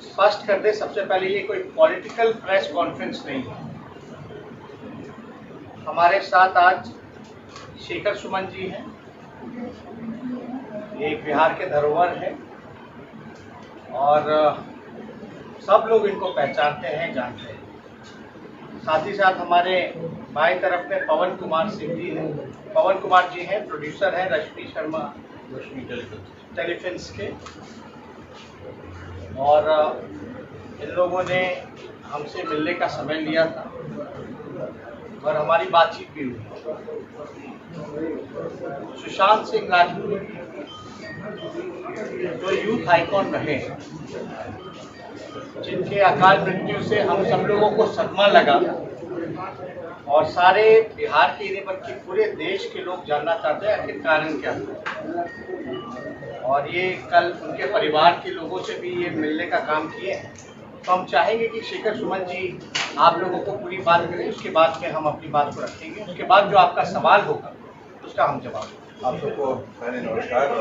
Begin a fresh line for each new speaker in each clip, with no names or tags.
स्पष्ट कर दे सबसे पहले, ये कोई पॉलिटिकल प्रेस कॉन्फ्रेंस नहीं है। हमारे साथ आज शेखर सुमन जी हैं, एक बिहार के धरोहर है और सब लोग इनको पहचानते हैं, जानते हैं। साथ ही साथ हमारे बाएं तरफ में पवन कुमार सिंह जी हैं। पवन कुमार जी हैं, प्रोड्यूसर हैं रश्मि शर्मा टेलीफिल्म्स के, और इन लोगों ने हमसे मिलने का समय लिया था और हमारी बातचीत भी हुई। सुशांत सिंह राजपूत जो यूथ आइकॉन रहे, जिनके अकाल मृत्यु से हम सब लोगों को सदमा लगा और सारे बिहार के नहीं बल्कि पूरे देश के लोग जानना चाहते हैं आखिर कारण क्या था। और ये कल उनके परिवार के लोगों से भी ये मिलने का काम किए हैं। तो हम चाहेंगे कि शेखर सुमन जी आप लोगों को पूरी बात करें, उसके बाद में हम अपनी बात को रखेंगे। उसके बाद जो आपका सवाल होगा उसका हम जवाब देंगे।
आप सबको पहले नमस्कार। और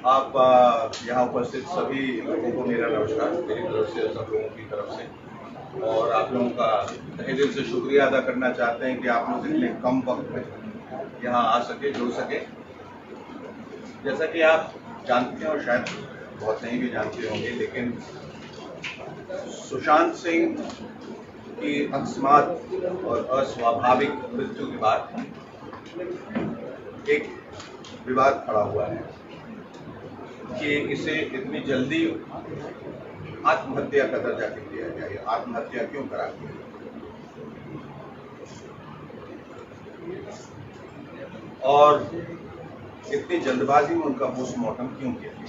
आप यहाँ उपस्थित सभी लोगों को मेरा नमस्कार, मेरी तरफ से, सब लोगों की तरफ से। और आप लोगों का तहे दिल से शुक्रिया अदा करना चाहते हैं कि आप लोग इतने कम वक्त में यहाँ आ सके, जुड़ सके। जैसा कि आप जानते हैं और शायद बहुत नहीं भी जानते होंगे, लेकिन सुशांत सिंह की अकस्मात और अस्वाभाविक मृत्यु के बाद एक विवाद खड़ा हुआ है कि इसे इतनी जल्दी आत्महत्या का दर्जा क्यों दिया जाए, आत्महत्या क्यों करा दिया, और इतनी जल्दबाजी में उनका पोस्टमार्टम क्यों किया गया।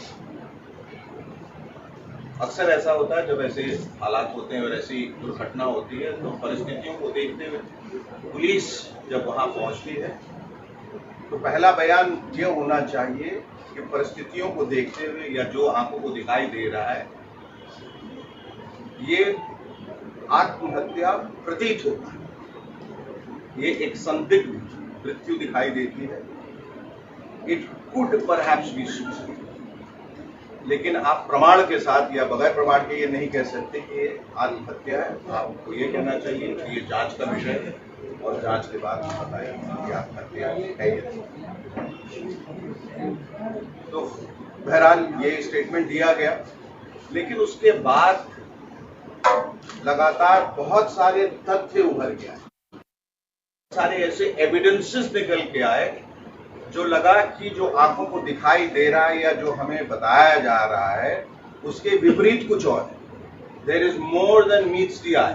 अक्सर ऐसा होता है जब ऐसे हालात होते हैं और ऐसी दुर्घटना होती है तो परिस्थितियों को देखते हुए पुलिस जब वहां पहुंचती है तो पहला बयान ये होना चाहिए कि परिस्थितियों को देखते हुए या जो आंखों को दिखाई दे रहा है ये आत्महत्या प्रतीत होता है, ये एक संदिग्ध मृत्यु दिखाई देती है। It could perhaps be suicide, लेकिन आप प्रमाण के साथ या बगैर प्रमाण के ये नहीं कह सकते कि ये आत्महत्या है। आपको ये कहना चाहिए कि ये जांच का विषय है और जांच के बाद बताएं कि आत्महत्या है। तो बहरहाल ये स्टेटमेंट दिया गया, लेकिन उसके बाद लगातार बहुत सारे तथ्य उभर के आए, सारे ऐसे एविडेंसेस निकल के आए जो लगा कि जो आंखों को दिखाई दे रहा है या जो हमें बताया जा रहा है उसके विपरीत कुछ और है। There is more than meets the eye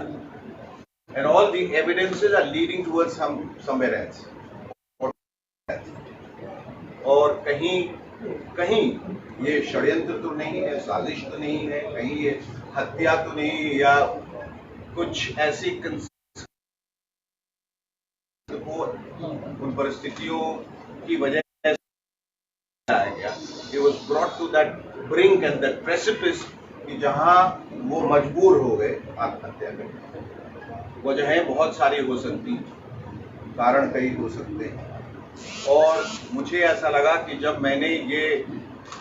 and all the evidences are leading towards somewhere else. और कहीं कहीं ये षड्यंत्र तो नहीं है, साजिश तो नहीं है, कहीं ये हत्या तो नहीं, या कुछ ऐसी उन परिस्थितियों की वजह से आया गया। He was brought to that brink and that precipice कि जहां वो मजबूर हो गए आत्महत्या करने। वजहें बहुत सारी हो सकती, कारण कई हो सकते हैं। और मुझे ऐसा लगा कि जब मैंने ये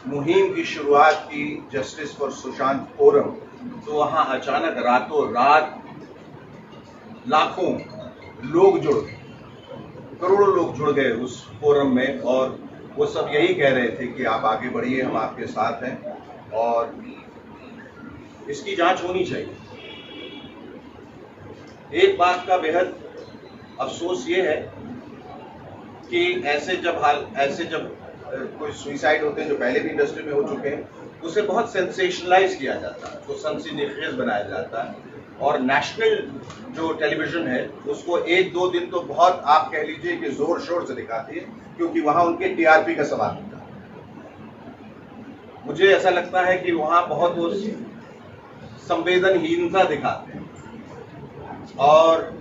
मुहिम की शुरुआत की जस्टिस फॉर सुशांत फोरम, तो वहां अचानक रातों रात लाखों लोग जुड़ गए, करोड़ों लोग जुड़ गए उस फोरम में, और वो सब यही कह रहे थे कि आप आगे बढ़िए, हम आपके साथ हैं और इसकी जांच होनी चाहिए। एक बात का बेहद अफसोस ये है कि ऐसे जब कोई सुसाइड होते हैं जो पहले भी इंडस्ट्री में हो चुके हैं, उसे बहुत सेंसेशनलाइज किया जाता है, उसको सनसनीखेज बनाया जाता है, और नेशनल जो टेलीविजन है उसको एक दो दिन तो बहुत आप कह लीजिए कि जोर शोर से दिखाती है, क्योंकि वहां उनके टीआरपी का सवाल होता है। मुझे ऐसा लगता है कि वहां बहुत वो संवेदनहीनता दिखाते हैं, और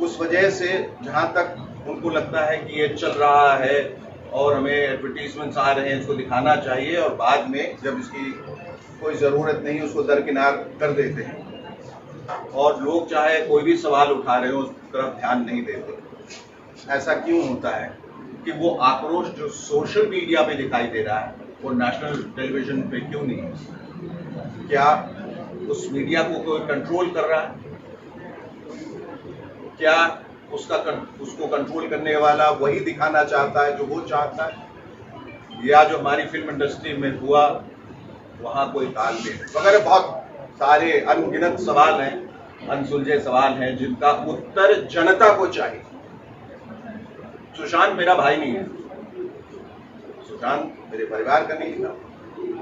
उस वजह से जहां तक उनको लगता है कि ये चल रहा है और हमें एडवर्टीजमेंट्स आ रहे हैं, इसको दिखाना चाहिए, और बाद में जब इसकी कोई ज़रूरत नहीं उसको दरकिनार कर देते हैं। और लोग चाहे कोई भी सवाल उठा रहे हो उस तरफ ध्यान नहीं देते। ऐसा क्यों होता है कि वो आक्रोश जो सोशल मीडिया पे दिखाई दे रहा है वो नेशनल टेलीविजन पे क्यों नहीं है? क्या उस मीडिया को कोई कंट्रोल कर रहा है? क्या उसको कंट्रोल करने वाला वही दिखाना चाहता है जो वो चाहता है, या जो हमारी फिल्म इंडस्ट्री में हुआ वहां कोई तालमेल वगैरह बहुत सारे अनगिनत सवाल हैं, अनसुलझे सवाल हैं जिनका उत्तर जनता को चाहिए। सुशांत मेरा भाई नहीं है, सुशांत मेरे परिवार का नहीं था,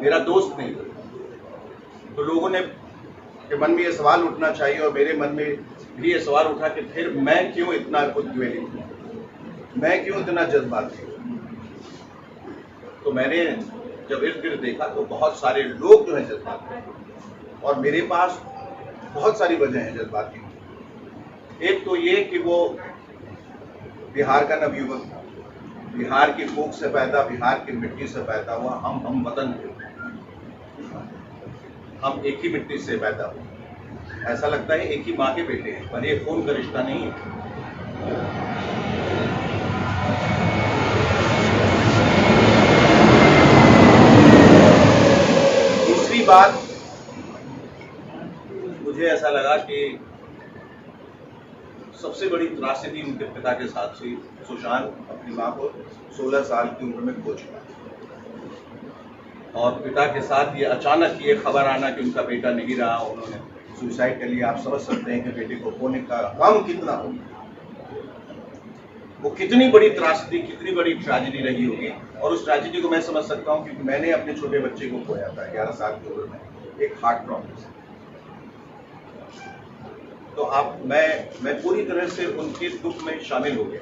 मेरा दोस्त नहीं था। तो लोगों ने के मन में ये सवाल उठना चाहिए और मेरे मन में भी ये सवाल उठा कि फिर मैं क्यों इतना उद्वेलित हूं, मैं क्यों इतना जज्बाती हूं। तो मैंने जब इर्द गिर्द देखा तो बहुत सारे लोग जो है जज्बाती हैं और मेरे पास बहुत सारी वजह है जज्बाती होने। एक तो ये कि वो बिहार का नवयुवक था, बिहार की फूक से पैदा, बिहार की मिट्टी से पैदा हुआ, हम वतन थे, हम एक ही मिट्टी से पैदा हुए। ऐसा लगता है एक ही माँ के बेटे हैं, पर ये खून का रिश्ता नहीं है। दूसरी बात, मुझे ऐसा लगा कि सबसे बड़ी त्रासदी उनके पिता के साथ थी। सुशांत अपनी मां को 16 साल की उम्र में खो चुका और पिता के साथ ये अचानक ये खबर आना कि उनका बेटा नहीं रहा, उन्होंने सुसाइड कर लिया। आप समझ सकते हैं कि बेटे को खोने का गम कितना होगा, वो कितनी बड़ी त्रासदी, कितनी बड़ी ट्रेजेडी रही होगी। और उस ट्रेजेडी को मैं समझ सकता हूँ क्योंकि मैंने अपने छोटे बच्चे को खोया था 11 साल की उम्र में, एक हार्ट प्रॉब्लम से। तो मैं पूरी तरह से उनके दुख में शामिल हो गया।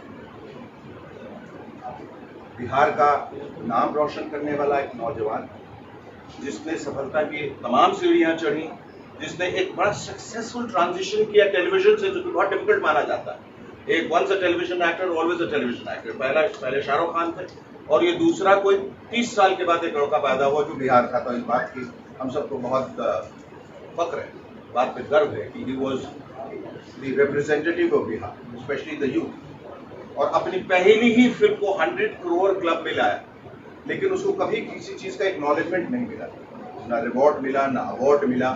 बिहार का नाम रोशन करने वाला एक नौजवान जिसने सफलता की तमाम सीढ़ियां चढ़ी, जिसने एक बड़ा सक्सेसफुल ट्रांजिशन किया टेलीविजन से, जो कि बहुत डिफिकल्ट माना जाता है। एक once a television actor always a television actor. पहले शाहरुख खान थे और ये दूसरा कोई 30 साल के बाद एक लड़का पैदा हुआ जो बिहार का था। इस बात की हम सबको बहुत फक्र है, बात पे गर्व है कि he was the representative of Bihar, specially the youth. और अपनी पहली ही फिल्म को 100 करोड़ क्लब में लाया, लेकिन उसको कभी किसी चीज का एक्नॉलेजमेंट नहीं मिला, ना रिवॉर्ड मिला, ना अवार्ड मिला,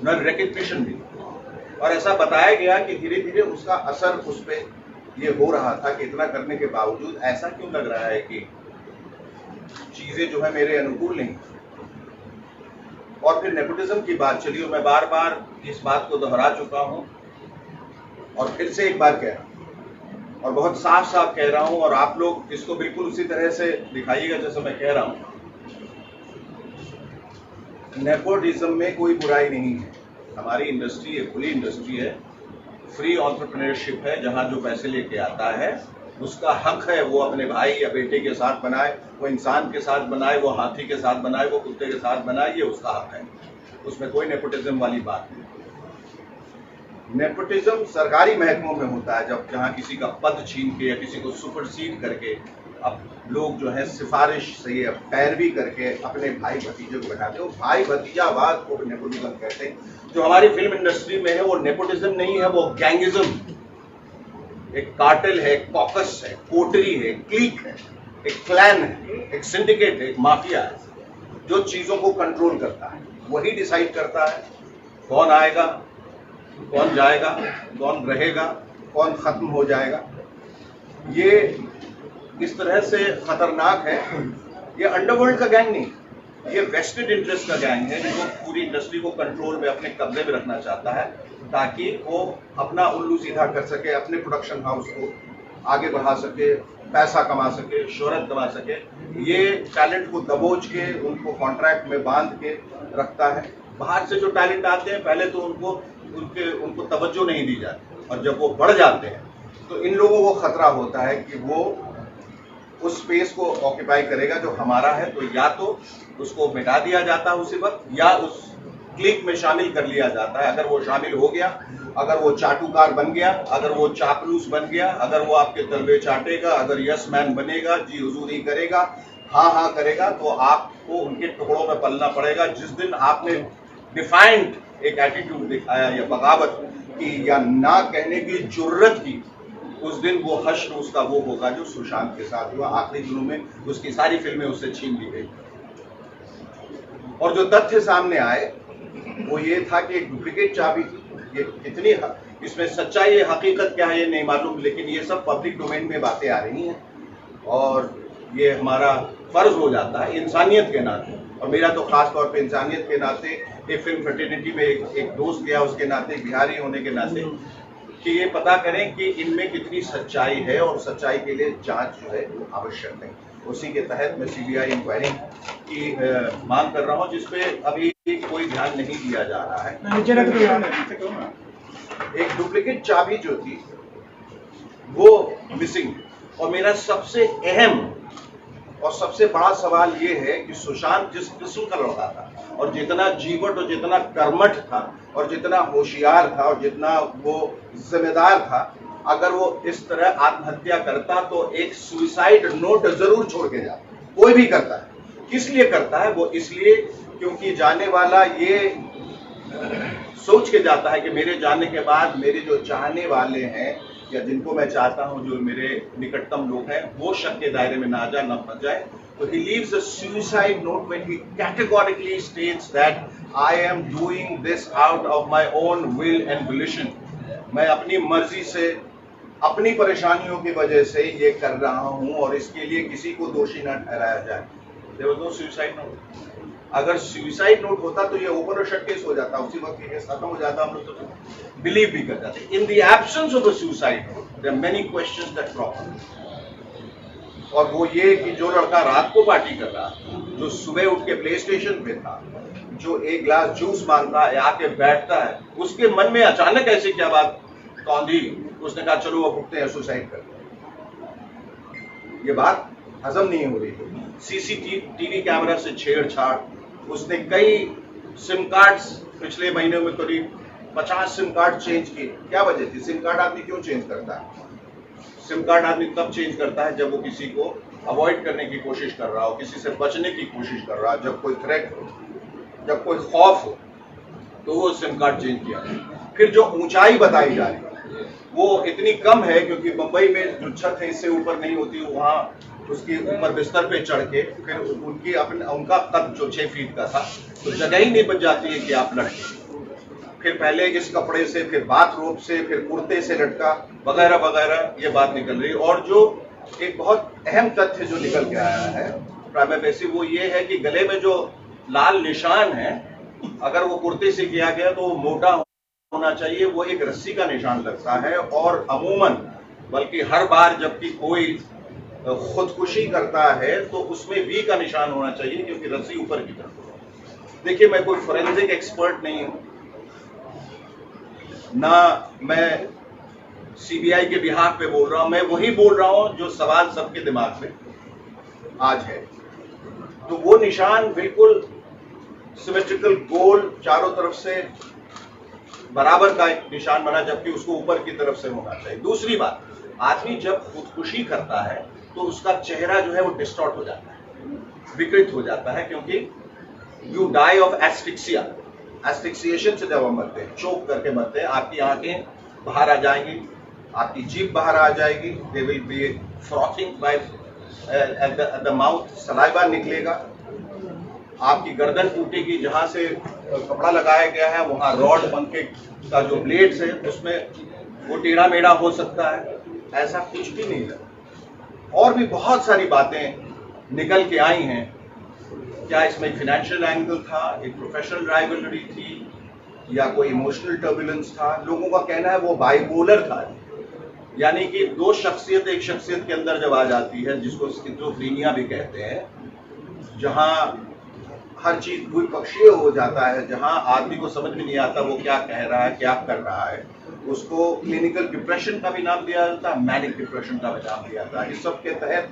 ना रिकग्निशन मिला। और ऐसा बताया गया कि धीरे धीरे उसका असर उस पर ये हो रहा था कि इतना करने के बावजूद ऐसा क्यों लग रहा है कि चीजें जो है मेरे अनुकूल नहीं। और फिर नेपोटिज्म की बात चली और मैं बार बार इस बात को दोहरा चुका हूं और फिर से एक बार कह रहा हूं और बहुत साफ साफ कह रहा हूं, और आप लोग इसको बिल्कुल उसी तरह से दिखाइएगा जैसे मैं कह रहा हूं। नेपोटिज्म में कोई बुराई नहीं है। हमारी इंडस्ट्री एक खुली इंडस्ट्री है, फ्री एंटरप्रेन्योरशिप है। जहां जो पैसे लेके आता है उसका हक है वो अपने भाई या बेटे के साथ बनाए, वो इंसान के साथ बनाए, वो हाथी के साथ बनाए, वो कुत्ते के साथ बनाए, ये उसका हक है। उसमें कोई नेपोटिज्म वाली बात नहीं। नेपोटिज्म सरकारी महकमों में होता है, जब जहां किसी का पद छीन के या किसी को सुपरसीड करके अब लोग जो है सिफारिश से या पैरवी करके अपने भाई भतीजे को बैठाते हो। भाई भतीजावाद को नेपोटिज्म कहते हैं। जो हमारी फिल्म इंडस्ट्री में है वो नेपोटिज्म नहीं है, वो गैंगिज्म, एक कार्टेल है, एक कॉकस है, कोटरी है, क्लीक है, एक क्लैन है, एक सिंडिकेट है, एक माफिया है, जो चीजों को कंट्रोल करता है। वही डिसाइड करता है कौन आएगा, कौन जाएगा, कौन रहेगा, कौन खत्म हो जाएगा। ये इस तरह से खतरनाक है। ये अंडरवर्ल्ड का गैंग नहीं, ये वेस्टेड इंटरेस्ट का गैंग है जो पूरी इंडस्ट्री को कंट्रोल में, अपने कब्जे में रखना चाहता है ताकि वो अपना उल्लू सीधा कर सके, अपने प्रोडक्शन हाउस को आगे बढ़ा सके, पैसा कमा सके, शोहरत कमा सके। ये टैलेंट को दबोच के उनको कॉन्ट्रैक्ट में बांध के रखता है। बाहर से जो टैलेंट आते हैं पहले तो उनको तवज्जो नहीं दी जाती, और जब वो बढ़ जाते हैं तो इन लोगों को खतरा होता है कि वो उस स्पेस को ऑक्यूपाई करेगा जो हमारा है। तो या तो उसको मिटा दिया जाता है उसी वक्त, या उस क्लिक में शामिल कर लिया जाता है। अगर वो शामिल हो गया, अगर वो चाटुकार बन गया, अगर वो चापलूस बन गया, अगर वो आपके तलवे चाटेगा, अगर यस मैन बनेगा, जी हुजूरी करेगा, हाँ हाँ करेगा, तो आपको उनके टुकड़ों में पलना पड़ेगा। जिस दिन आपने डिफाइंड एक एटीट्यूड दिखाया या बगावत की या ना कहने की जुर्रत की, उस दिन वो हश्र उसका वो होगा जो सुशांत के साथ हुआ। आखिरी दिनों में उसकी सारी फिल्में उससे छीन ली गई और जो तथ्य सामने आए वो ये था कि एक डुप्लीकेट चाबी थी। ये कितनी इसमें सच्चाई हकीकत क्या है ये नहीं मालूम, लेकिन ये सब पब्लिक डोमेन में बातें आ रही हैं और ये हमारा फर्ज हो जाता है इंसानियत के नाते, और मेरा तो खास तौर पे इंसानियत के नाते, एक फिल्म फ्रेटर्निटी में एक दोस्त गया उसके नाते, बिहारी होने के नाते, कि ये पता करें कि इनमें कितनी सच्चाई है और सच्चाई के लिए जांच जो है आवश्यक है। उसी के तहत मैं सीबीआई इंक्वायरी की मांग कर रहा हूं, जिसपे अभी कोई ध्यान नहीं दिया जा रहा है। एक डुप्लीकेट चाबी जो थी वो मिसिंग, और मेरा सबसे अहम और सबसे बड़ा सवाल ये है कि सुशांत जिस किस्म का लड़का था और जितना जीवट और जितना कर्मठ था और जितना होशियार था और जितना वो जिम्मेदार था, अगर वो इस तरह आत्महत्या करता तो एक सुसाइड नोट जरूर छोड़ के जाता। कोई भी करता है, किस लिए करता है? वो इसलिए क्योंकि जाने वाला ये सोच के जाता है कि मेरे जाने के बाद मेरे जो चाहने वाले हैं या जिनको मैं चाहता हूं, जो मेरे निकटतम लोग हैं, वो शक के दायरे में ना आ जाए, ना फंस जाए। तो he leaves a suicide note when he categorically states that I am doing this out of my own will and volition. मैं अपनी मर्जी से, अपनी परेशानियों की वजह से ये कर रहा हूं और इसके लिए किसी को दोषी न ठहराया जाए। There was no suicide note. अगर सुसाइड नोट होता तो ये ओपन और शट केस हो जाता, उसी वक्त ये केस खत्म हो जाता, हम लोग तो बिलीव भी कर जाते। In the absence of a suicide note there are many questions that crop up. और वो ये कि जो लड़का रात को पार्टी कर रहा, जो सुबह उठ के प्ले स्टेशन पे था, जो एक ग्लास जूस मांगता है, आके बैठता है, उसके मन में अचानक ऐसे क्या बात कौंधी, उसने कहा चलो वो उठते हैं, सुसाइड करते हैं। ये बात हजम नहीं हो रही थी। सीसीटीवी कैमरा से छेड़छाड़, उसने कई सिम कार्ड्स पिछले महीने में करीब 50 सिम कार्ड चेंज किए। क्या वजह थी? सिम कार्ड आदमी क्यों चेंज करता है? सिम कार्ड आदमी तब चेंज करता है जब वो किसी को अवॉइड करने की कोशिश कर रहा हो, किसी से बचने की कोशिश कर रहा हो, जब कोई थ्रेट हो, जब कोई खौफ हो, तो वो सिम कार्ड चेंज किया। फिर जो ऊंचाई बताई जा रही वो इतनी कम है क्योंकि मुंबई में जो छत है इससे ऊपर नहीं होती, वहाँ उसके ऊपर बिस्तर पे चढ़ के फिर उनका कद जो 6 फीट का था, तो जगह ही नहीं बच जाती है कि आप लटके। फिर पहले इस कपड़े से, फिर बाथरोब से, फिर कुर्ते से लटका, वगैरह वगैरह, ये बात निकल रही। और जो एक बहुत अहम तथ्य जो निकल के आया है प्राइमा फेसी, वो ये है कि गले में जो लाल निशान है, अगर वो कुर्ते से किया गया तो वो मोटा होना चाहिए, वो एक रस्सी का निशान लगता है। और अमूमन, बल्कि हर बार जबकि कोई खुदकुशी करता है तो उसमें वी का निशान होना चाहिए, क्योंकि रस्सी ऊपर की तरफ। देखिए, मैं कोई फोरेंसिक एक्सपर्ट नहीं हूं, ना मैं सीबीआई के बिहाफ पे बोल रहा हूं, मैं वही बोल रहा हूं जो सवाल सबके दिमाग में आज है। तो वो निशान बिल्कुल सिमेट्रिकल, गोल, चारों तरफ से बराबर का एक निशान बना, जबकि उसको ऊपर की तरफ से होना चाहिए। दूसरी बात, आदमी जब खुदकुशी करता है तो उसका चेहरा जो है वो डिस्टॉर्ट हो जाता है, विकृत हो जाता है, क्योंकि यू डाई ऑफ एस्फिक्सिया। एस्फिक्सिएशन से जब हम मरते हैं, चोक करके मरते हैं, आपकी आंखें बाहर आ जाएंगी, आपकी जीभ बाहर आ जाएगी, they will be frothing by at the mouth, saliva निकलेगा, आपकी गर्दन टूटेगी, जहां से कपड़ा लगाया गया है वहां रॉड, पंखे का जो ब्लेड्स है उसमें वो टेढ़ा मेढ़ा हो सकता है। ऐसा कुछ भी नहीं लगा। और भी बहुत सारी बातें निकल के आई हैं। क्या इसमें एक फाइनेंशियल एंगल था, एक प्रोफेशनल राइवलरी थी, या कोई इमोशनल टर्बुलेंस था? लोगों का कहना है वो बाइपोलर था, यानी कि दो शख्सियत एक शख्सियत के अंदर जब आ जाती है, जिसको स्किज़ोफ्रेनिया भी कहते हैं, जहां हर चीज द्विपक्षीय हो जाता है, जहां आदमी को समझ में नहीं आता वो क्या कह रहा है, क्या कर रहा है, उसको क्लिनिकल डिप्रेशन का भी नाम दिया जाता है, मैनिक डिप्रेशन का भी नाम दिया जाता है। इस सब के तहत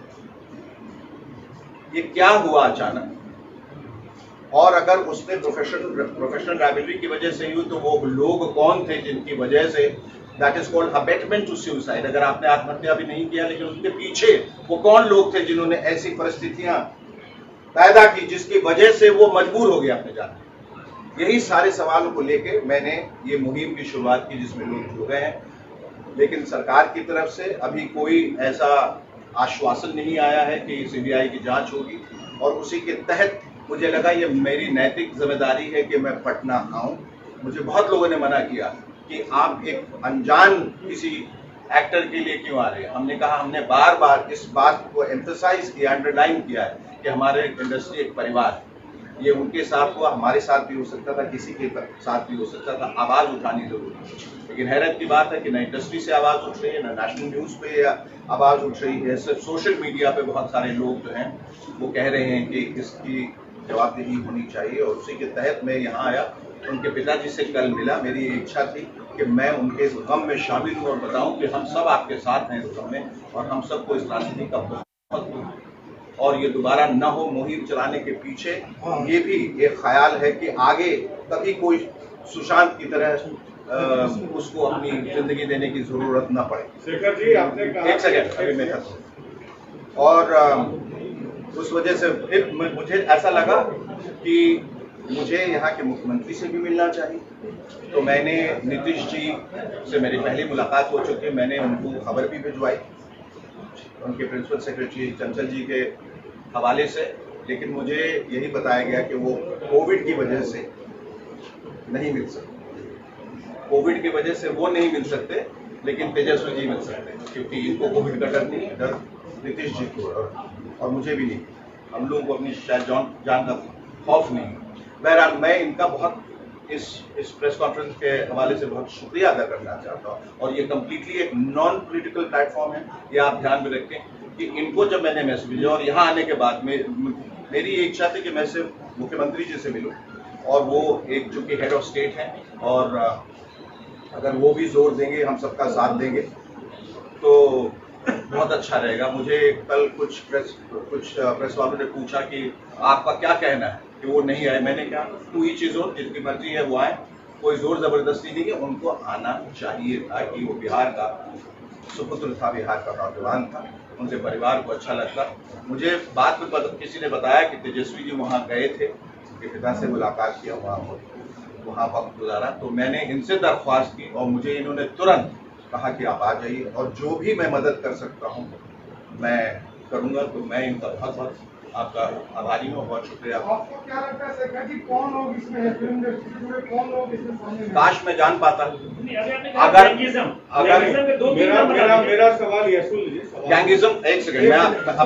ये क्या हुआ अचानक, और अगर उसने प्रोफेशनल राइवलरी की वजह से हुई, तो वो लोग कौन थे जिनकी वजह से, that is called abetment to suicide. अगर आपने आत्महत्या भी नहीं किया, लेकिन उसके पीछे वो कौन लोग थे जिन्होंने ऐसी परिस्थितियां पैदा की जिसकी वजह से वो मजबूर हो गया अपने जाने। यही सारे सवालों को लेके मैंने ये मुहिम की शुरुआत की जिसमें लोग जुड़ गए हैं। लेकिन सरकार की तरफ से अभी कोई ऐसा आश्वासन नहीं आया है कि सीबीआई की जांच होगी, और उसी के तहत मुझे लगा ये मेरी नैतिक जिम्मेदारी है कि मैं पटना आऊं। मुझे बहुत लोगों ने मना किया कि आप एक अनजान किसी एक्टर के लिए क्यों आ रहे हैं। हमने कहा, हमने बार बार इस बात को एम्फसाइज किया, अंडरलाइन किया है कि हमारे इंडस्ट्री एक परिवार है। ये उनके साथ हुआ, हमारे साथ भी हो सकता था, किसी के साथ भी हो सकता था। आवाज उठानी जरूरी है। लेकिन हैरत की बात है कि न इंडस्ट्री से आवाज उठ रही है, न नेशनल न्यूज पे आवाज उठ रही है। सिर्फ सोशल मीडिया पे बहुत सारे लोग जो हैं वो कह रहे हैं कि इसकी जवाबदेही होनी चाहिए, और उसी के तहत मैं यहाँ आया। उनके पिताजी से कल मिला। मेरी इच्छा थी कि मैं उनके इस गम में शामिल हूँ और बताऊं कि हम सब आपके साथ हैं इस गम में, और हम सबको इस राजनीति का बहुत, और ये दोबारा न हो। मुहिम चलाने के पीछे ये भी एक ख्याल है कि आगे कभी कोई सुशांत की तरह उसको अपनी जिंदगी देने की जरूरत न पड़े।
शेखर जी, आपने कहा,
एक सेकंड, अभी मैं खत्म। और उस वजह से फिर मुझे ऐसा लगा कि मुझे यहाँ के मुख्यमंत्री से भी मिलना चाहिए। तो मैंने नीतीश जी से मेरी पहली मुलाकात हो चुकी है। मैंने उनको खबर भी भिजवाई उनके प्रिंसिपल सेक्रेटरी चंचल जी के हवाले से, लेकिन मुझे यही बताया गया कि वो कोविड की वजह से नहीं मिल सकते। कोविड की वजह से वो नहीं मिल सकते, लेकिन तेजस्वी जी मिल सकते हैं, क्योंकि इनको कोविड का डर नहीं है। डर नीतीश जी को और मुझे भी नहीं। हम लोगों को अपनी शायद जान का खौफ नहीं। बहरहाल मैं इनका बहुत इस प्रेस कॉन्फ्रेंस के हवाले से बहुत शुक्रिया अदा करना चाहता हूँ, और ये कम्प्लीटली एक नॉन पॉलिटिकल प्लेटफॉर्म है। ये आप ध्यान में रखें कि इनको जब मैंने मैसेज भेजा और यहाँ आने के बाद में मेरी ये इच्छा थी कि मैं सिर्फ मुख्यमंत्री जी से मिलूँ, और वो एक जो कि हेड ऑफ स्टेट हैं, और अगर वो भी जोर देंगे, हम सबका साथ देंगे तो बहुत अच्छा रहेगा। मुझे कल कुछ प्रेस वालों ने पूछा कि आपका क्या कहना है कि वो नहीं आए। मैंने कहा, टू ईच इज ओन, जिनकी मर्जी है वो आए, कोई जोर जबरदस्ती नहीं है। उनको आना चाहिए था कि वो बिहार का सुपुत्र था, बिहार का नौजवान था, उनके परिवार को अच्छा लगता। मुझे बाद में किसी ने बताया कि तेजस्वी जी वहाँ गए थे, उनके पिता से मुलाकात किया, वहाँ वक्त गुजारा। तो मैंने इनसे दरख्वास्त की और मुझे इन्होंने तुरंत कहा कि आप आ जाइए, और जो भी मैं मदद कर सकता हूँ मैं करूँगा। तो मैं इनका बहुत बहुत आपका आभारी हूँ, बहुत शुक्रिया।
आपको क्या लगता है शेखर जी, कौन लोग इसमें है, फिल्म इंडस्ट्री में कौन लोग इसमें शामिल हैं?
काश मैं जान पाता।
अगर मेरा सवाल ये सुन लीजिए,
गैंगिज्म, एक सेकंड,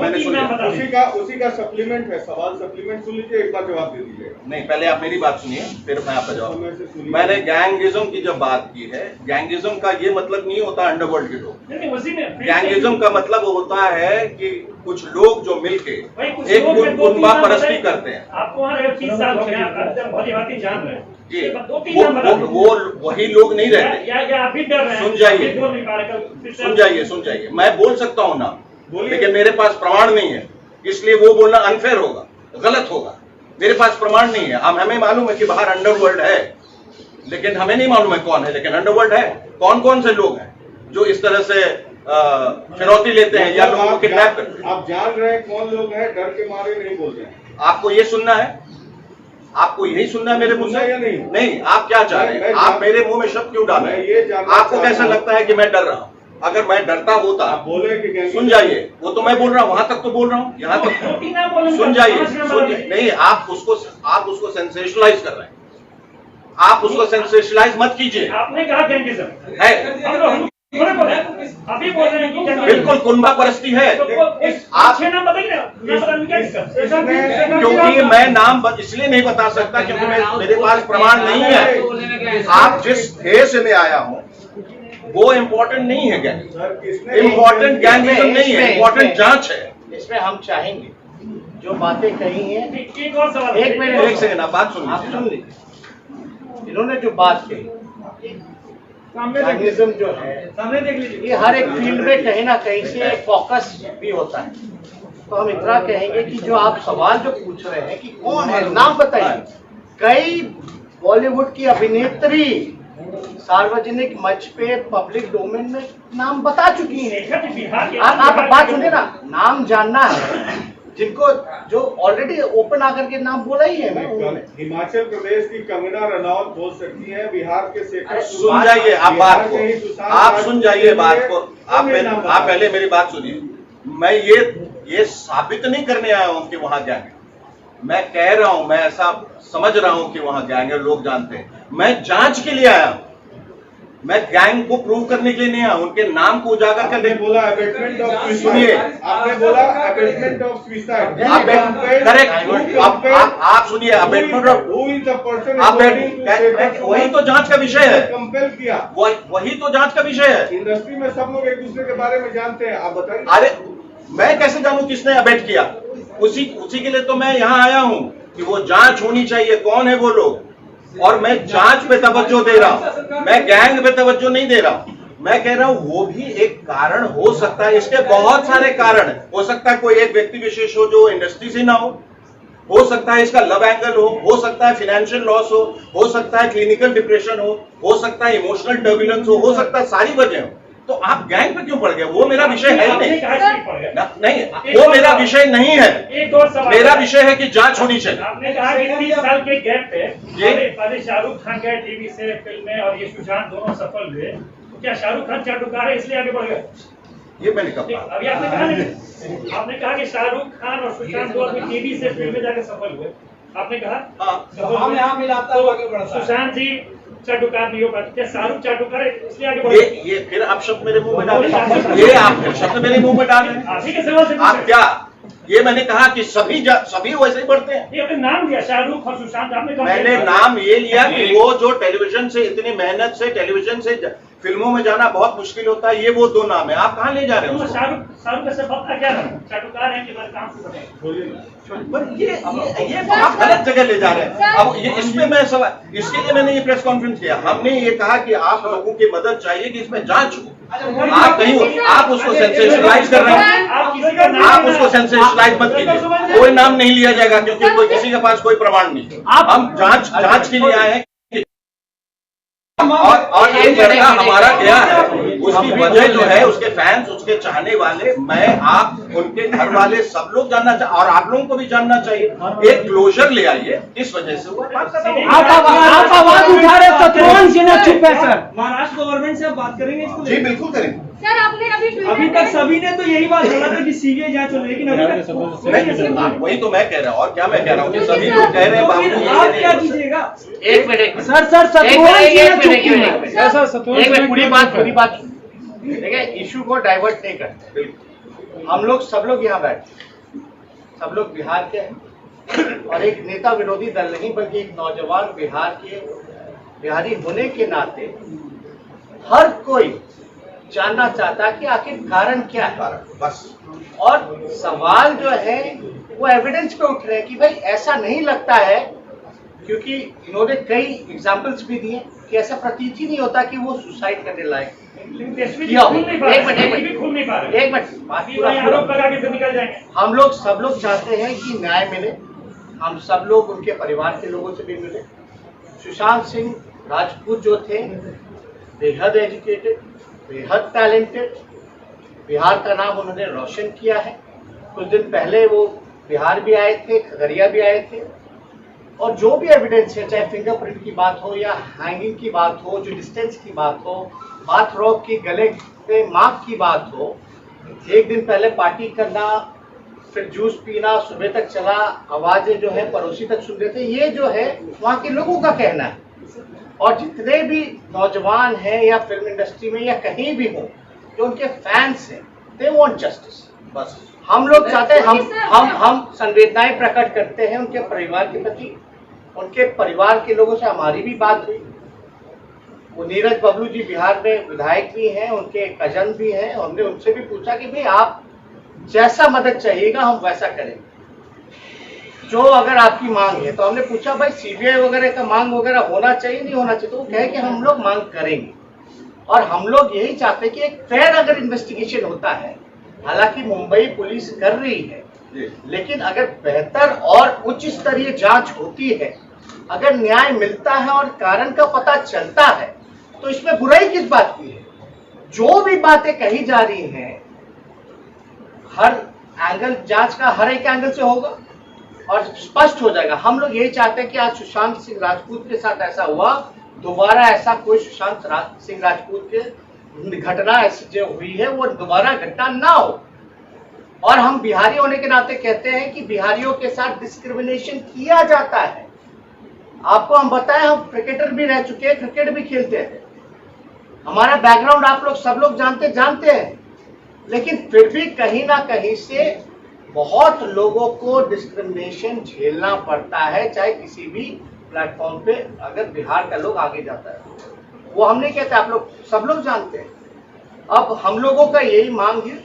मैंने सुन लिया।
उसी का सप्लीमेंट है, सवाल सप्लीमेंट सुन लीजिए, एक बार जवाब दे दीजिएगा।
नहीं, पहले आप मेरी बात सुनिए, फिर मैं आपका जवाब। मैंने गैंगिज्म की जब बात की है, गैंगिज्म का ये मतलब नहीं होता अंडरवर्ल्ड के लोग। गैंगिज्म का मतलब होता है कि कुछ लोग जो मिलके एक गुंडा परस्ती करते हैं।
आपको वहाँ 30 साल हो गया, आप जान रहे हैं
जी, वो वही लोग नहीं रहते।
या आप भी डर रहे हैं?
सुन जाइए, मैं बोल सकता हूँ ना, लेकिन मेरे पास प्रमाण नहीं है, इसलिए वो बोलना अनफेयर होगा, गलत होगा। मेरे पास प्रमाण नहीं है। हमें मालूम है कि बाहर अंडरवर्ल्ड है, लेकिन हमें नहीं मालूम है कौन है, लेकिन अंडरवर्ल्ड है। कौन कौन से लोग हैं जो इस तरह से फिरौती लेते हैं या लोगों को किडनैप करते हैं?
आप जान रहे हैं कौन लोग हैं, डर के मारे नहीं बोल रहे हैं।
आपको ये सुनना है, आपको यही सुनना है मेरे मुंह से
या नहीं?
नहीं, आप क्या चाह रहे हैं? आप मेरे मुंह में शब्द क्यों डाल रहे हैं? आपको कैसा लगता है कि मैं डर रहा हूँ? अगर मैं डरता होता,
आप बोले कि
सुन जाइए, वो तो मैं बोल रहा हूँ, वहां तक तो बोल रहा हूँ, यहाँ तक सुन जाइए। नहीं, आप उसको सेंसेशनलाइज कर रहे हैं। आप उसको सेंसेशनलाइज मत कीजिए।
आपने कहा गैंगिज्म
है,
अभी बोल रहे हैं कि
बिल्कुल कुंभा परस्ती है।
आप नाम बताइए,
क्योंकि मैं नाम इसलिए नहीं बता सकता क्योंकि मेरे पास प्रमाण नहीं है। आप जिस ध्येय से मैं आया हूँ वो इम्पोर्टेंट नहीं है। इम्पोर्टेंट गैंगिज्म नहीं है, इम्पोर्टेंट जांच है।
इसमें हम चाहेंगे जो बातें कही हैं,
एक और सवाल,
एक मिनट,
एक सेकंड, आप बात सुन लीजिए।
इन्होंने जो बात कही, गैंगिज्म जो है,
सामने देख लीजिए,
ये हर एक फील्ड में कहीं ना कहीं से फोकस भी होता है। तो हम इतना कहेंगे कि जो आप सवाल जो पूछ रहे हैं कि कौन है, नाम बताइए। कई बॉलीवुड की अभिनेत्री सार्वजनिक मंच पे, पब्लिक डोमेन में नाम बता चुकी हैं। आप बात सुनिए ना, नाम जानना है जिनको जो ऑलरेडी ओपन आकर के नाम बोला ही है उन्होंने।
हिमाचल प्रदेश की कंगना रनौत बोल सकती है, बिहार के शेखर
सुन जाइए आप बात को, आप सुन जाइए बात को, आप पहले मेरी बात सुनिए। मैं ये साबित नहीं करने आया हूं कि वहां गैंग है, मैं कह रहा हूं, मैं ऐसा समझ रहा हूं कि वहां गैंग है, लोग जानते हैं। मैं जांच के लिए आया हूं, मैं गैंग को प्रूव करने के लिए नहीं आया, उनके नाम को उजागर करने।
बोला अबेटमेंट ऑफ
सुनिए,
आपने बोला अबेटमेंट ऑफ सुसाइड,
करेक्ट। आप सुनिए, अबेटमेंट ऑफ वही तो जांच का विषय है,
कंपेल किया,
वही तो जांच का विषय है।
इंडस्ट्री में सब लोग एक दूसरे के बारे में जानते हैं, आप बताइए।
अरे मैं कैसे जानूं किसने अबेट किया? उसी के लिए तो मैं यहाँ आया हूँ कि वो जांच होनी चाहिए, कौन है वो लोग, और मैं जांच पे तवज्जो दे रहा हूँ, मैं गैंग पे तवज्जो नहीं दे रहा हूँ। मैं कह रहा हूँ वो भी एक कारण हो सकता है, इसके बहुत सारे कारण हैं। हो सकता है कोई एक व्यक्ति विशेष हो जो इंडस्ट्री से ना हो सकता है इसका लव एंगल हो सकता है फाइनेंशियल लॉस हो सकता है क्लिनिकल डिप्रेशन हो सकता है इमोशनल टर्बुलेंस हो सकता है सारी वजह हो। तो आप गैंग पे क्यों पड़ गए? वो मेरा विषय है ही नहीं, वो मेरा विषय नहीं है।
एक और सवाल,
मेरा विषय है कि जांच होनी चाहिए।
आपने कहा कि 30 साल के गैप पे पहले शाहरुख खान गए टीवी से फिल्म में और ये सुशांत दोनों सफल हुए, तो क्या शाहरुख खान चाटुकार है इसलिए आगे बढ़ गए?
ये मैंने कहा,
अभी आपने कहा नहीं, आपने कहा कि शाहरुख खान और सुशांत दो आदमी टीवी से फिल्म में जाकर सफल हुए, आपने कहा
हम यहाँ मिलाता हुआ आगे बढ़ता है।
सुशांत जी चाटुकार नहीं हो पाते, क्या शाहरुख चाटुकार है इसलिए आगे बढ़ गए?
ये फिर आप शब्द मेरे मुंह में डाल रहे हैं, ये आप फिर शब्द मेरे मुंह में डाल रहे हैं।
आप ही के सवाल से
आप क्या, ये मैंने कहा कि सभी वैसे ही बढ़ते हैं।
ये आपने नाम लिया शाहरुख और सुशांत, आपने कहा
मैंने नाम ये लिया कि वो जो टेलीविजन से इतनी मेहनत से टेलीविजन से फिल्मों में जाना बहुत मुश्किल होता है, ये वो दो नाम है। आप कहाँ ले जा रहे हो?
शाहरुख का सब का क्या नाम? चाटुकार है कि बस काम से बताएं।
पर ये आप गलत जगह ले जा रहे हैं। अब ये इसमें मैं सवाल, इसके लिए मैंने ये प्रेस कॉन्फ्रेंस किया। हमने ये कहा कि आप लोगों की मदद चाहिए कि इसमें जांच हो। आप कहीं आप उसको सेंसेशनलाइज कर रहे हैं, आप उसको सेंसेशनलाइज मत कीजिए। कोई नाम नहीं लिया जाएगा क्योंकि कोई किसी के पास कोई प्रमाण नहीं। हम जांच के लिए आए हैं। और एक लड़का हमारा गया है, उसकी वजह जो है उसके फैंस, उसके चाहने वाले, मैं, आप, उनके घर वाले सब लोग जानना चाहिए और आप लोगों को भी जानना चाहिए। एक क्लोजर ले आइए, इस वजह से हुआ।
आप आवाज उठा रहे तो कौन सी ना चुप है सर? महाराष्ट्र गवर्नमेंट से आप बात करेंगे इसको?
जी बिल्कुल करेंगे
सर। आपने
अभी तक सभी ने तो यही बात बोला था कि सीबीआई जांच हो, लेकिन अभी तक
नहीं, वही तो मैं कह रहा हूँ। और क्या मैं कह रहा हूँ कि सभी लोग कह रहे हैं बाबू
आप क्या कीजिएगा?
एक मिनट
सर
पूरी बात देखिए, इशू को डाइवर्ट नहीं करते। हम लोग सब लोग यहाँ बैठे, सब लोग बिहार के हैं और एक नेता विरोधी दल नहीं बल्कि एक नौजवान बिहारी होने के नाते हर कोई जानना चाहता कि आखिर कारण क्या है।
बस,
और सवाल जो है वो एविडेंस पे उठ रहे हैं कि भाई ऐसा नहीं लगता है, क्योंकि इन्होंने कई एग्जाम्पल्स भी दिए कि ऐसा प्रतीत ही नहीं होता कि वो सुसाइड करने लायक किया हो। एक मिनट हम लोग सब लोग चाहते हैं कि न्याय मिले। हम सब लोग उनके परिवार के लोगों से भी मिले। सुशांत सिंह राजपूत जो थे, बेहद एजुकेटेड, बेहद टैलेंटेड, बिहार का नाम उन्होंने रोशन किया है। कुछ दिन पहले वो बिहार भी आए थे, खगड़िया भी आए थे, और जो भी एविडेंस है, चाहे फिंगरप्रिंट की बात हो या हैंगिंग की बात हो, जो डिस्टेंस की बात हो, बाथ रॉक की गले पे मार्क की बात हो, एक दिन पहले पार्टी करना, फिर जूस पीना, सुबह तक चला, आवाजें जो है पड़ोसी तक सुन रहे थे, ये जो है वहाँ के लोगों का कहना है। और जितने भी नौजवान हैं या फिल्म इंडस्ट्री में या कहीं भी हो जो उनके फैंस हैं, दे वांट जस्टिस। बस हम लोग चाहते हैं, हम संवेदनाएं प्रकट करते हैं उनके परिवार के प्रति। उनके परिवार के लोगों से हमारी भी बात हुई। वो नीरज बबलू जी बिहार में विधायक भी हैं, उनके कजन भी हैं। हमने उनसे भी पूछा कि भाई आप जैसा मदद चाहिएगा हम वैसा करेंगे, जो अगर आपकी मांग है। तो हमने पूछा भाई सीबीआई वगैरह का मांग वगैरह होना चाहिए नहीं होना चाहिए? तो वो कहे कि हम लोग मांग करेंगे और हम लोग यही चाहते हैं कि एक फेयर अगर इन्वेस्टिगेशन होता है, हालांकि मुंबई पुलिस कर रही है, लेकिन अगर बेहतर और उच्च स्तरीय जांच होती है, अगर न्याय मिलता है और कारण का पता चलता है, तो इसमें बुराई किस बात की है? जो भी बातें कही जा रही हैं, हर एंगल जांच का हर एक एंगल से होगा और स्पष्ट हो जाएगा। हम लोग यही चाहते हैं कि आज सुशांत सिंह राजपूत के साथ ऐसा हुआ, दोबारा ऐसा कोई सुशांत सिंह राजपूत के घटना ऐसी जो हुई है वो दोबारा घटना ना हो। और हम बिहारी होने के नाते कहते हैं कि बिहारियों के साथ डिस्क्रिमिनेशन किया जाता है। आपको हम बताएं, हम क्रिकेटर भी रह चुके हैं, क्रिकेट भी खेलते हैं, हमारा बैकग्राउंड आप लोग सब लोग जानते हैं, लेकिन फिर भी कहीं ना कहीं से बहुत लोगों को डिस्क्रिमिनेशन झेलना पड़ता है, चाहे किसी भी प्लेटफॉर्म पे अगर बिहार का लोग आगे जाता है। वो हम नहीं कहते, आप लोग सब लोग जानते हैं। अब हम लोगों का यही मांग है,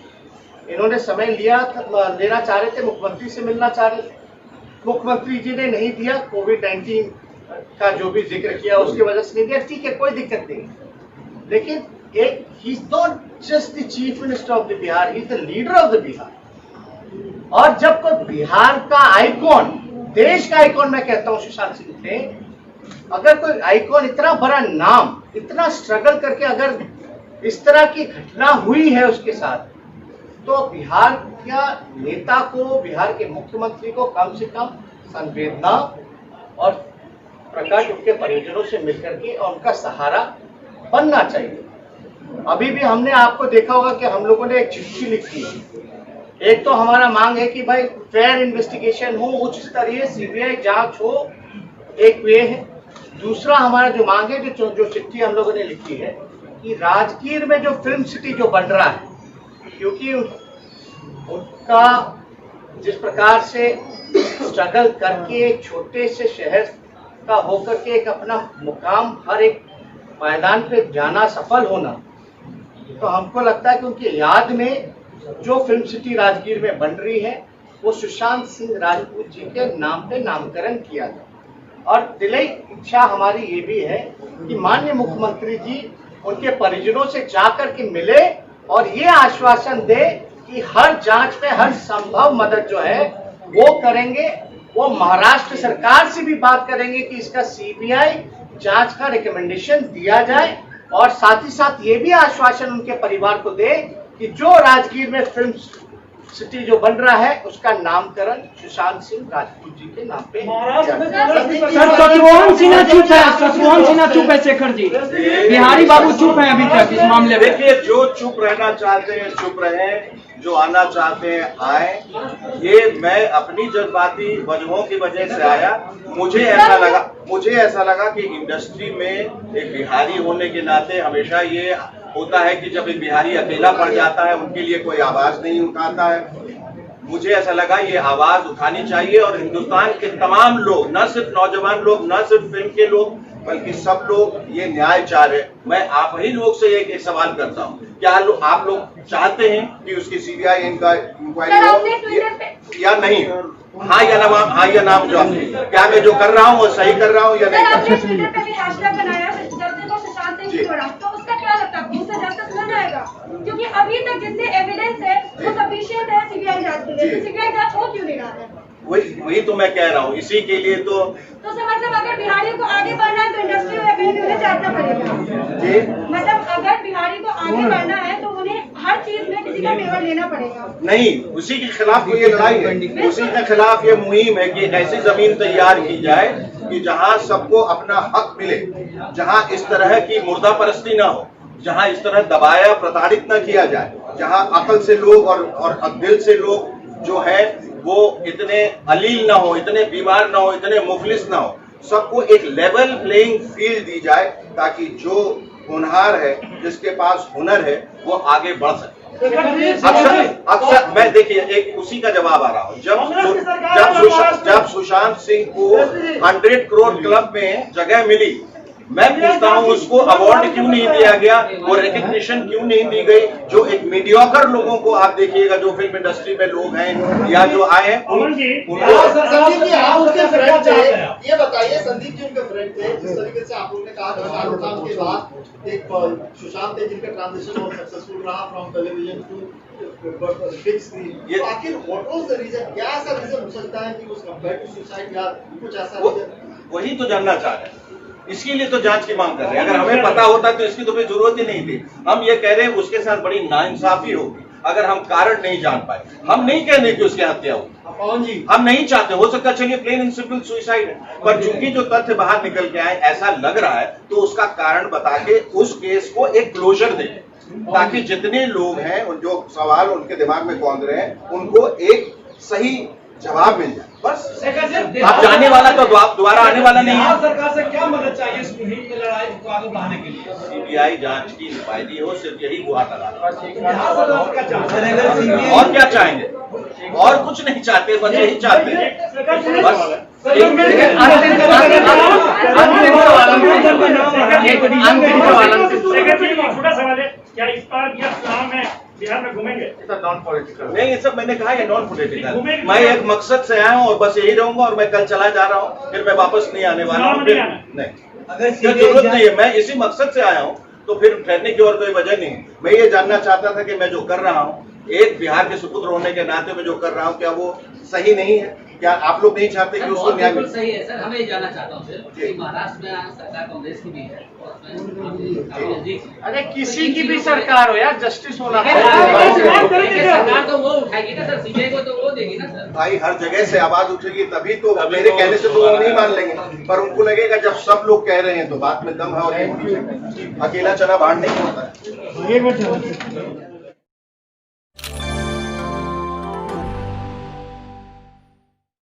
इन्होंने समय लेना चाह रहे थे, मुख्यमंत्री से मिलना चाह रहे थे, मुख्यमंत्री जी ने नहीं दिया, कोविड-19 का जो भी जिक्र किया उसकी वजह से नहीं दिया, ठीक है, कोई दिक्कत नहीं। लेकिन एक he is not just the chief minister of the Bihar, he is the leader of the Bihar. और जब कोई बिहार का आइकॉन, देश का आइकॉन मैं कहता हूं सुशांत सिंह थे, अगर कोई आइकॉन, इतना बड़ा नाम, इतना स्ट्रगल करके अगर इस तरह की घटना हुई है उसके साथ, तो बिहार का नेता को, बिहार के मुख्यमंत्री को कम से कम संवेदना और प्रकाश उनके परिजनों से मिलकर के और उनका सहारा बनना चाहिए। अभी भी हमने आपको देखा होगा कि हम लोगों ने एक चिट्ठी लिखी है। एक तो हमारा मांग है कि भाई फेयर इन्वेस्टिगेशन हो, उच्च स्तरीय सीबीआई जांच हो, एक वे है। दूसरा हमारा जो मांग है, जो चिट्ठी हम लोगों ने लिखी है, कि राजगीर में जो फिल्म सिटी जो बन रहा है, क्योंकि उनका जिस प्रकार से स्ट्रगल करके एक छोटे से शहर का होकर के एक अपना मुकाम हर एक मैदान पे जाना, सफल होना, तो हमको लगता है कि उनकी याद में जो फिल्म सिटी राजगीर में बन रही है वो सुशांत सिंह राजपूत जी के नाम पे नामकरण किया जाए। और दिली इच्छा हमारी ये भी है कि माननीय मुख्यमंत्री जी उनके परिजनों से जाकर के मिले और ये आश्वासन दे कि हर जांच में हर संभव मदद जो है वो करेंगे। वो महाराष्ट्र सरकार से भी बात करेंगे कि इसका सीबीआई जांच का रिकमेंडेशन दिया जाए, और साथ ही साथ ये भी आश्वासन उनके परिवार को दे कि जो राजगीर में फिल्म सिटी जो बन रहा है उसका नामकरण सुशांत सिंह राजपूत जी के नाम पे।
सर शत्रुघ्न सिन्हा चुप है, शत्रुघ्न सिन्हा चुप है, शेखर जी बिहारी बाबू चुप है अभी तक इस मामले में।
देखिए, जो चुप रहना चाहते हैं चुप रहें, जो आना चाहते हैं आए। ये मैं अपनी जज्बाती वजहों की वजह से आया। मुझे ऐसा लगा कि इंडस्ट्री में एक बिहारी होने के नाते हमेशा ये होता है कि जब एक बिहारी अकेला पड़ जाता है उनके लिए कोई आवाज नहीं उठाता है। मुझे ऐसा लगा ये आवाज उठानी चाहिए, और हिंदुस्तान के तमाम लोग, न सिर्फ नौजवान लोग, न सिर्फ फिल्म के लोग, बल्कि सब लोग ये न्याय चाह रहे। मैं आप ही लोग से एक सवाल करता हूँ, क्या आप लोग चाहते हैं कि उसकी सीबीआई इंक्वायरी हो या नहीं? हाँ या नाम जो क्या मैं जो कर रहा हूँ वो सही कर रहा हूँ या नहीं?
तो उसका क्या लगता है, उससे जस्टिस मिल जाएगा? क्योंकि अभी तक जितने एविडेंस है वो सफिशिएंट है सीबीआई जांच के लिए, सीबीआई जांच हो क्यों नहीं रहा है?
वही तो मैं कह रहा हूँ, इसी के लिए तो
मतलब अगर बिहारियों को आगे बढ़ना है तो इंडस्ट्री में जाना पड़ेगा। मतलब अगर बिहारी को आगे बढ़ना है तो उन्हें हर चीज में किसी का फेवर लेना पड़ेगा।
नहीं, उसी के खिलाफ तो ये लड़ाई है, उसी के खिलाफ ये मुहिम है कि ऐसी जमीन तैयार की जाए कि जहाँ सबको अपना हक मिले, जहाँ इस तरह की मुर्दा परस्ती ना हो, जहाँ इस तरह दबाया प्रताड़ित न किया जाए, जहाँ अकल से लोग और दिल से लोग जो है वो इतने अलील ना हो, इतने बीमार ना हो, इतने मुफलिस ना हो। सबको एक लेवल प्लेइंग फील्ड दी जाए ताकि जो होनहार है, जिसके पास हुनर है, वो आगे बढ़ सके। अक्सर मैं देखिए एक उसी का जवाब आ रहा हूँ, जब सुशांत सिंह को 100 करोड़ क्लब में जगह मिली, मैं पूछता हूँ उसको अवार्ड क्यों नहीं दिया गया, वो रिकग्निशन क्यों नहीं दी गई? जो एक मीडियोकर लोगों को आप देखिएगा, जो फिल्म इंडस्ट्री में लोग हैं या जो आए हैं उनको।
संदीप जी आप उनके फ्रेंड थे, ये बताइए, संदीप जी उनके फ्रेंड थे, जिस तरीके से आप लोगों ने कहा शाहरुख खान के बाद एक सुशांत है जिनका ट्रांजिशन बहुत सक्सेसफुल रहा from television to big screen, तो आखिर व्हाट वाज द रीजन? क्या ऐसा रीजन हो सकता है कि उस कंपेयर टू सुसाइड या कुछ ऐसा रीजन?
वही तो जानना चाह रहे हैं, इसके लिए तो जांच की मांग कर रहे हैं। अगर हमें पता होता तो इसकी तो कोई जरूरत ही नहीं थी। हम ये कह रहे हैं उसके साथ बड़ी नाइंसाफी होगी। अगर हम कारण नहीं जान पाए। हम नहीं कह रहे कि उसकी हत्या हुई,
पवन जी,
हम नहीं चाहते, हो सकता चलिए प्लेन एंड सिंपल सुसाइड है, पर चूंकि जो तथ्य बाहर निकल के आए ऐसा लग रहा है तो उसका कारण बता के उस केस को एक क्लोजर दें, ताकि जितने लोग हैं उन जो सवाल उनके दिमाग में कौंध रहे हैं उनको एक सही जवाब मिल जाए। बस अब जाने वाला तो दोबारा आने वाला नहीं है।
सरकार से क्या मदद चाहिए इस मुहिम में लड़ाई को आगे बढ़ाने के लिए?
सीबीआई जांच की नुमाइंदगी हो, सिर्फ यही गुहार लगा रहा
बिहार सरकार क्या चाहते हैं?
है। और क्या चाहेंगे? और कुछ नहीं चाहते, बस यही चाहते हैं। बस
छोटा सवाल है, क्या इस बार भी आप चुनाव में बिहार में घूमेंगे?
नॉन पॉलिटिकल
नहीं, ये सब मैंने कहा ये नॉन पॉलिटिकल। मैं एक मकसद से आया हूँ और बस यही रहूंगा, और मैं कल चला जा रहा हूँ, फिर मैं वापस नहीं आने वाला हूँ। फिर नहीं,
अगर
कोई जरूरत नहीं है, मैं इसी मकसद से आया हूँ, तो फिर ठहरने की और कोई वजह नहीं। मैं ये जानना चाहता था कि मैं जो कर रहा हूँ, एक बिहार के सुपुत्र होने के नाते में जो कर रहा हूँ, क्या वो सही नहीं है? क्या आप लोग नहीं चाहते कि उसको न्याय मिले?
सही है सर, हमें ये जानना चाहता हूँ सर कि महाराष्ट्र में सरकार कांग्रेस की भी है
अरे किसी की भी सरकार हो यार, जस्टिस होना
सरकार तो वो उठाएगी ना सर, सीबीआई को तो वो देगी ना सर।
भाई हर जगह से आवाज उठेगी तभी तो, मेरे कहने से तो वो नहीं मान लेंगे, पर उनको लगेगा जब सब लोग कह रहे हैं तो बात में दम है, और अकेला चना बाढ़ नहीं होता है।